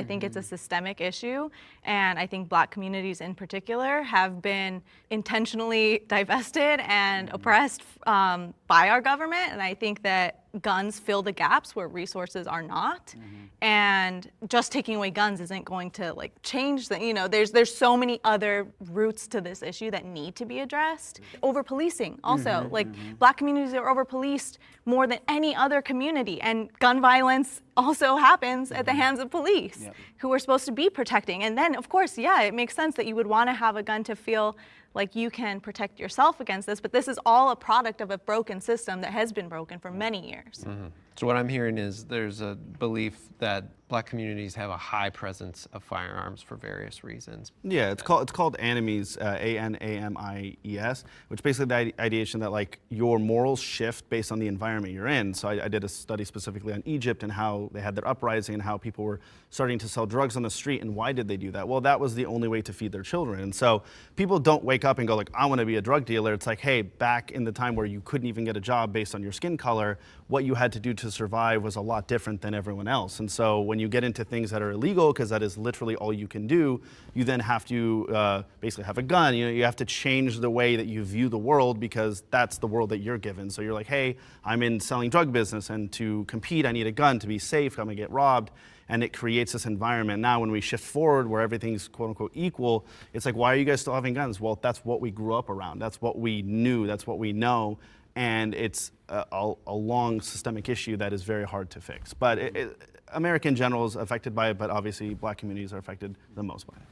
I think it's a systemic issue, and I think Black communities in particular have been intentionally divested and oppressed by our government, and I think that guns fill the gaps where resources are not. And just taking away guns isn't going to like change the, there's so many other roots to this issue that need to be addressed. Over policing also, Black communities are over policed more than any other community, and gun violence also happens at the hands of police who are supposed to be protecting. And then of course, yeah, it makes sense that you would want to have a gun to feel like you can protect yourself against this, but this is all a product of a broken system that has been broken for many years. So what I'm hearing is there's a belief that Black communities have a high presence of firearms for various reasons. Yeah, it's called Animes, A-N-A-M-I-E-S, which basically the ideation that like your morals shift based on the environment you're in. So I did a study specifically on Egypt and how they had their uprising and how people were starting to sell drugs on the street, and why did they do that? Well, that was the only way to feed their children. And so people don't wake up and go like, I want to be a drug dealer. It's like, hey, back in the time where you couldn't even get a job based on your skin color, what you had to do to survive was a lot different than everyone else. And so when you get into things that are illegal, because that is literally all you can do, you then have to basically have a gun. You have to change the way that you view the world, because that's the world that you're given. So you're like, hey, I'm in selling drug business, and to compete, I need a gun to be safe. I'm gonna get robbed. And it creates this environment. Now, when we shift forward where everything's quote unquote equal, it's like, why are you guys still having guns? Well, that's what we grew up around. That's what we knew. That's what we know. And it's a long systemic issue that is very hard to fix. But America in general is affected by it, but obviously Black communities are affected the most by it.